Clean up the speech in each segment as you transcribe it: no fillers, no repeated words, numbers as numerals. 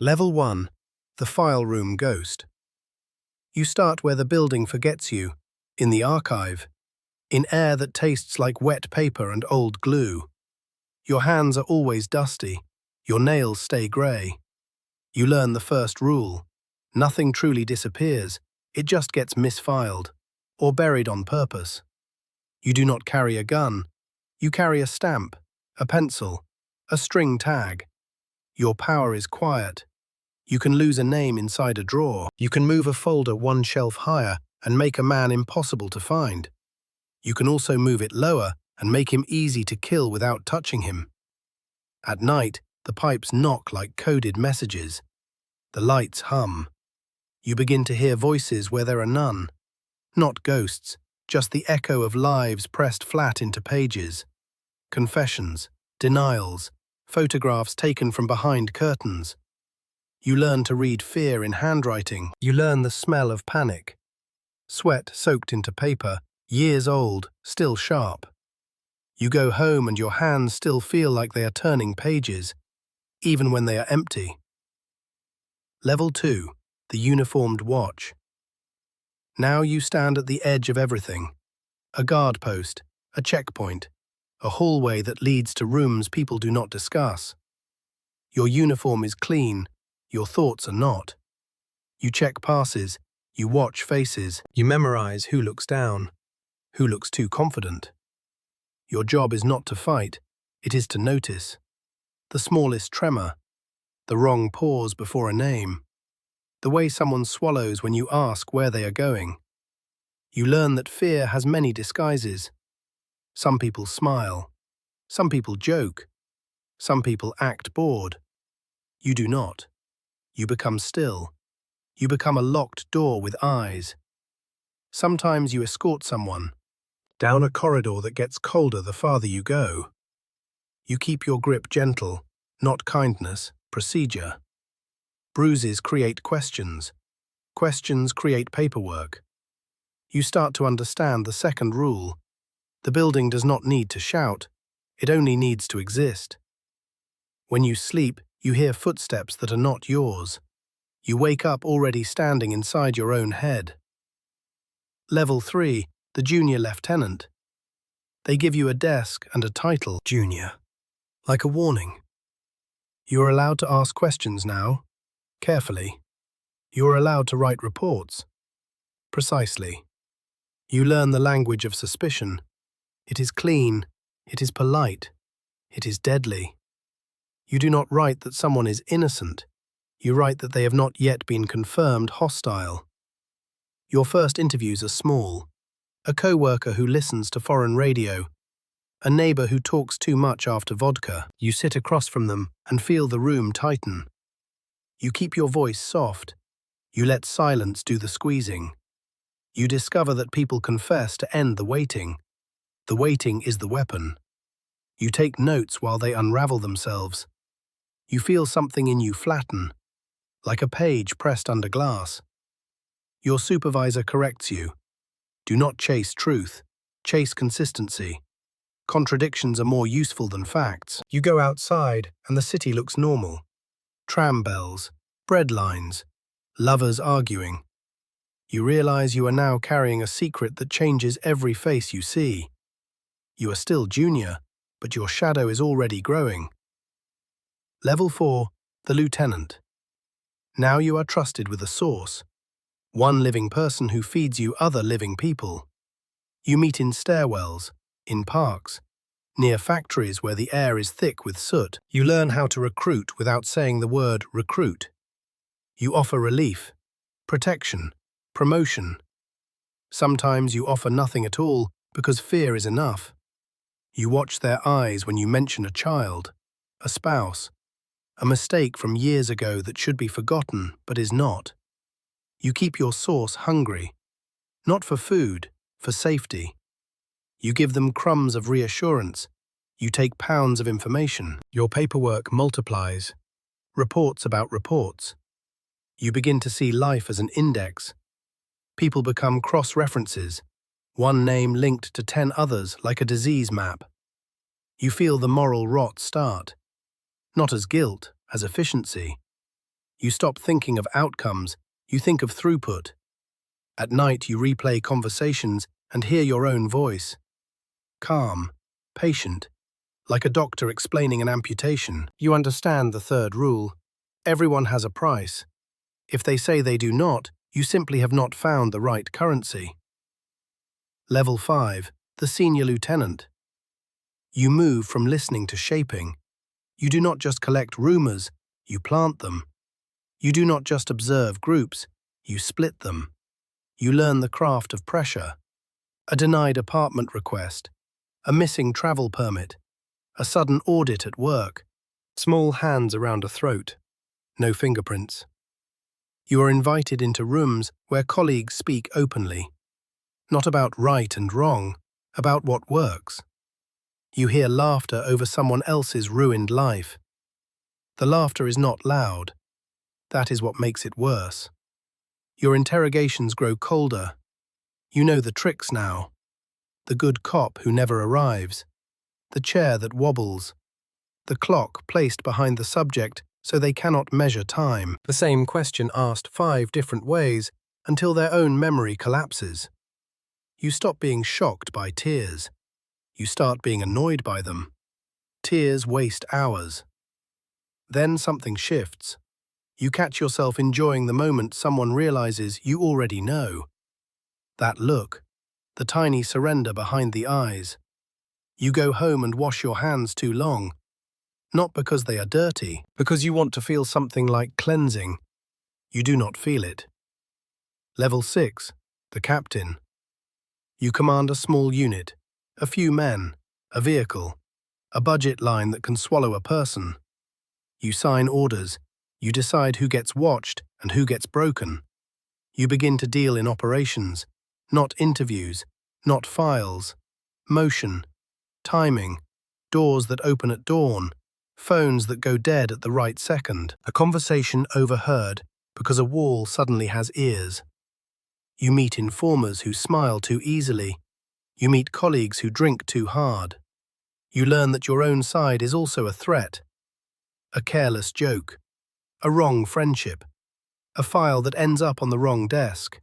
Level 1. The File Room Ghost. You start where the building forgets you, in the archive, in air that tastes like wet paper and old glue. Your hands are always dusty, your nails stay grey. You learn the first rule. Nothing truly disappears, it just gets misfiled, or buried on purpose. You do not carry a gun, you carry a stamp, a pencil, a string tag. Your power is quiet. You can lose a name inside a drawer. You can move a folder one shelf higher and make a man impossible to find. You can also move it lower and make him easy to kill without touching him. At night, the pipes knock like coded messages. The lights hum. You begin to hear voices where there are none. Not ghosts, just the echo of lives pressed flat into pages. Confessions, denials, photographs taken from behind curtains. You learn to read fear in handwriting. You learn the smell of panic. Sweat soaked into paper, years old, still sharp. You go home and your hands still feel like they are turning pages, even when they are empty. Level 2. The Uniformed Watch. Now you stand at the edge of everything. A guard post, a checkpoint, a hallway that leads to rooms people do not discuss. Your uniform is clean, your thoughts are not. You check passes, you watch faces, you memorize who looks down, who looks too confident. Your job is not to fight, it is to notice. The smallest tremor, the wrong pause before a name, the way someone swallows when you ask where they are going. You learn that fear has many disguises. Some people smile, some people joke, some people act bored. You do not. You become still. You become a locked door with eyes. Sometimes you escort someone down a corridor that gets colder the farther you go. You keep your grip gentle, not kindness, procedure. Bruises create questions. Questions create paperwork. You start to understand the second rule. The building does not need to shout, it only needs to exist. When you sleep, you hear footsteps that are not yours. You wake up already standing inside your own head. Level 3. The Junior Lieutenant. They give you a desk and a title, Junior, like a warning. You are allowed to ask questions now, carefully. You are allowed to write reports, precisely. You learn the language of suspicion. It is clean, it is polite, it is deadly. You do not write that someone is innocent. You write that they have not yet been confirmed hostile. Your first interviews are small. A co-worker who listens to foreign radio. A neighbor who talks too much after vodka. You sit across from them and feel the room tighten. You keep your voice soft. You let silence do the squeezing. You discover that people confess to end the waiting. The waiting is the weapon. You take notes while they unravel themselves. You feel something in you flatten, like a page pressed under glass. Your supervisor corrects you. Do not chase truth, chase consistency. Contradictions are more useful than facts. You go outside and the city looks normal. Tram bells, bread lines, lovers arguing. You realize you are now carrying a secret that changes every face you see. You are still junior, but your shadow is already growing. Level 4. The Lieutenant. Now you are trusted with a source. One living person who feeds you other living people. You meet in stairwells, in parks, near factories where the air is thick with soot. You learn how to recruit without saying the word recruit. You offer relief, protection, promotion. Sometimes you offer nothing at all because fear is enough. You watch their eyes when you mention a child, a spouse, a mistake from years ago that should be forgotten but is not. You keep your source hungry, not for food, for safety. You give them crumbs of reassurance. You take pounds of information. Your paperwork multiplies. Reports about reports. You begin to see life as an index. People become cross-references, one name linked to 10 others like a disease map. You feel the moral rot start. Not as guilt, as efficiency. You stop thinking of outcomes, you think of throughput. At night you replay conversations and hear your own voice. Calm, patient, like a doctor explaining an amputation. You understand the third rule. Everyone has a price. If they say they do not, you simply have not found the right currency. Level 5, the Senior Lieutenant. You move from listening to shaping. You do not just collect rumors, you plant them. You do not just observe groups, you split them. You learn the craft of pressure. A denied apartment request, a missing travel permit, a sudden audit at work, small hands around a throat, no fingerprints. You are invited into rooms where colleagues speak openly, not about right and wrong, about what works. You hear laughter over someone else's ruined life. The laughter is not loud. That is what makes it worse. Your interrogations grow colder. You know the tricks now. The good cop who never arrives. The chair that wobbles. The clock placed behind the subject so they cannot measure time. The same question asked 5 different ways until their own memory collapses. You stop being shocked by tears. You start being annoyed by them. Tears waste hours. Then something shifts. You catch yourself enjoying the moment someone realizes you already know. That look, the tiny surrender behind the eyes. You go home and wash your hands too long. Not because they are dirty, because you want to feel something like cleansing. You do not feel it. Level 6, the Captain. You command a small unit, a few men, a vehicle, a budget line that can swallow a person. You sign orders, you decide who gets watched and who gets broken. You begin to deal in operations, not interviews, not files, motion, timing, doors that open at dawn, phones that go dead at the right second, a conversation overheard because a wall suddenly has ears. You meet informers who smile too easily. You meet colleagues who drink too hard. You learn that your own side is also a threat, a careless joke, a wrong friendship, a file that ends up on the wrong desk.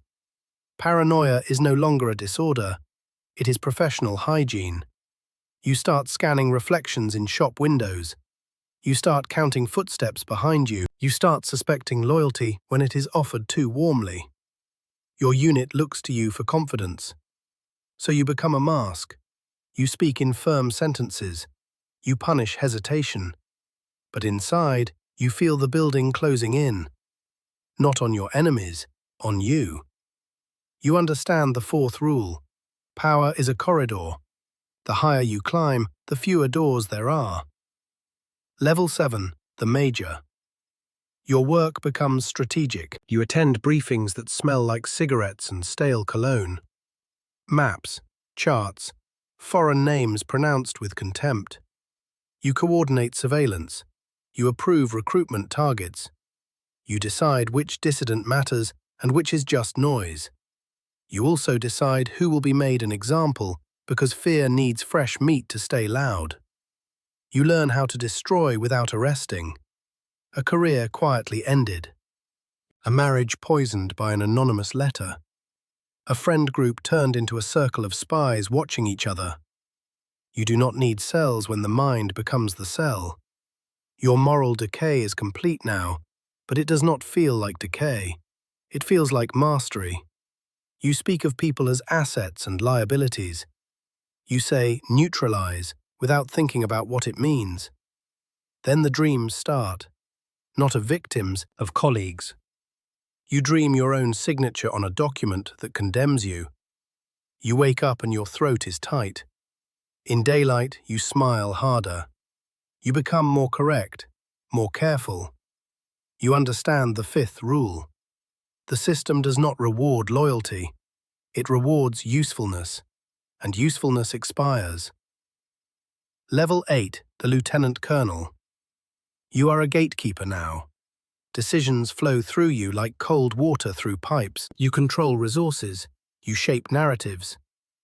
Paranoia is no longer a disorder, it is professional hygiene. You start scanning reflections in shop windows. You start counting footsteps behind you. You start suspecting loyalty when it is offered too warmly. Your unit looks to you for confidence. So you become a mask. You speak in firm sentences. You punish hesitation. But inside, you feel the building closing in. Not on your enemies, on you. You understand the 4th rule. Power is a corridor. The higher you climb, the fewer doors there are. Level 7, the Major. Your work becomes strategic. You attend briefings that smell like cigarettes and stale cologne. Maps, charts, foreign names pronounced with contempt. You coordinate surveillance. You approve recruitment targets. You decide which dissident matters and which is just noise. You also decide who will be made an example because fear needs fresh meat to stay loud. You learn how to destroy without arresting. A career quietly ended. A marriage poisoned by an anonymous letter. A friend group turned into a circle of spies watching each other. You do not need cells when the mind becomes the cell. Your moral decay is complete now, but it does not feel like decay. It feels like mastery. You speak of people as assets and liabilities. You say, neutralize, without thinking about what it means. Then the dreams start, not of victims, of colleagues. You dream your own signature on a document that condemns you. You wake up and your throat is tight. In daylight, you smile harder. You become more correct, more careful. You understand the 5th rule. The system does not reward loyalty. It rewards usefulness, and usefulness expires. Level 8, the Lieutenant Colonel. You are a gatekeeper now. Decisions flow through you like cold water through pipes. You control resources. You shape narratives.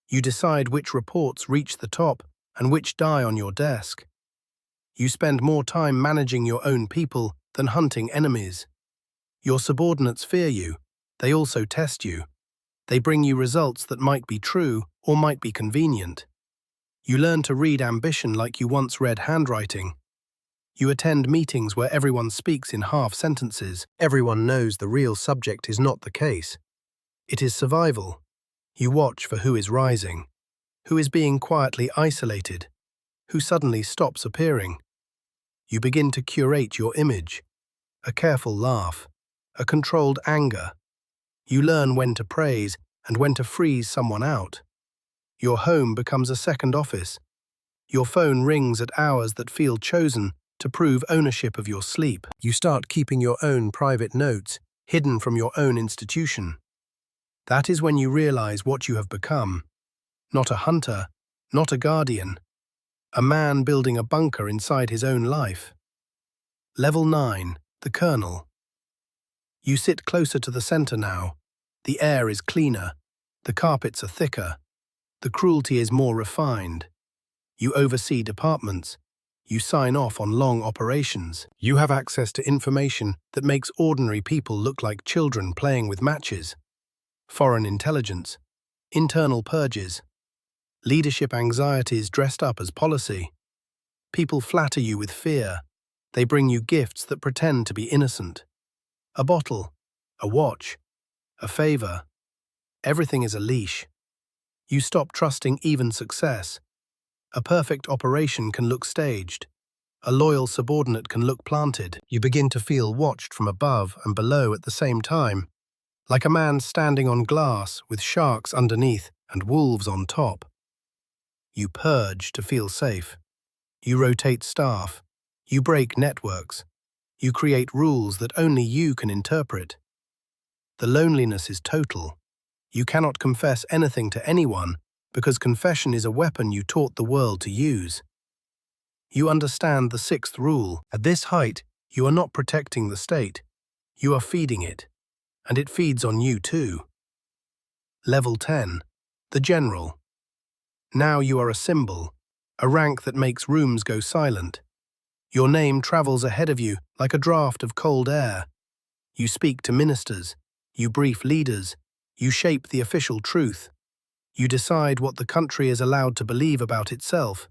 You decide which reports reach the top and which die on your desk. You spend more time managing your own people than hunting enemies. Your subordinates fear you. They also test you. They bring you results that might be true or might be convenient. You learn to read ambition like you once read handwriting. You attend meetings where everyone speaks in half sentences. Everyone knows the real subject is not the case. It is survival. You watch for who is rising, who is being quietly isolated, who suddenly stops appearing. You begin to curate your image. A careful laugh, a controlled anger. You learn when to praise and when to freeze someone out. Your home becomes a second office. Your phone rings at hours that feel chosen to prove ownership of your sleep. You start keeping your own private notes, hidden from your own institution. That is when you realize what you have become. Not a hunter, not a guardian. A man building a bunker inside his own life. Level 9, the Colonel. You sit closer to the center now. The air is cleaner. The carpets are thicker. The cruelty is more refined. You oversee departments. You sign off on long operations. You have access to information that makes ordinary people look like children playing with matches. Foreign intelligence. Internal purges. Leadership anxieties dressed up as policy. People flatter you with fear. They bring you gifts that pretend to be innocent. A bottle, a watch, a favor. Everything is a leash. You stop trusting even success. A perfect operation can look staged. A loyal subordinate can look planted. You begin to feel watched from above and below at the same time, like a man standing on glass with sharks underneath and wolves on top. You purge to feel safe. You rotate staff. You break networks. You create rules that only you can interpret. The loneliness is total. You cannot confess anything to anyone because confession is a weapon you taught the world to use. You understand the sixth rule. At this height, you are not protecting the state. You are feeding it, and it feeds on you too. Level 10, the General. Now you are a symbol, a rank that makes rooms go silent. Your name travels ahead of you like a draft of cold air. You speak to ministers, you brief leaders, you shape the official truth. You decide what the country is allowed to believe about itself.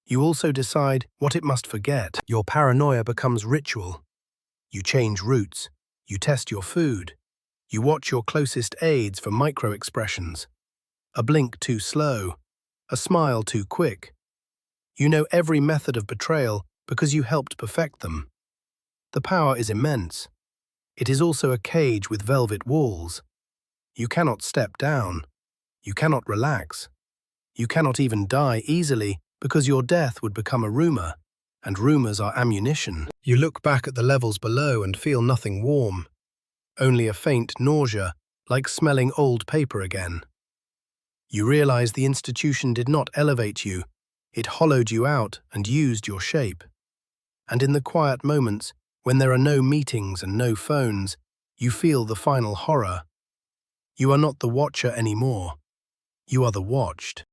You also decide what it must forget. Your paranoia becomes ritual. You change routes. You test your food. You watch your closest aides for micro-expressions. A blink too slow. A smile too quick. You know every method of betrayal because you helped perfect them. The power is immense. It is also a cage with velvet walls. You cannot step down. You cannot relax. You cannot even die easily because your death would become a rumor, and rumors are ammunition. You look back at the levels below and feel nothing warm, only a faint nausea, like smelling old paper again. You realize the institution did not elevate you, it hollowed you out and used your shape. And in the quiet moments, when there are no meetings and no phones, you feel the final horror. You are not the watcher anymore. You are the watched.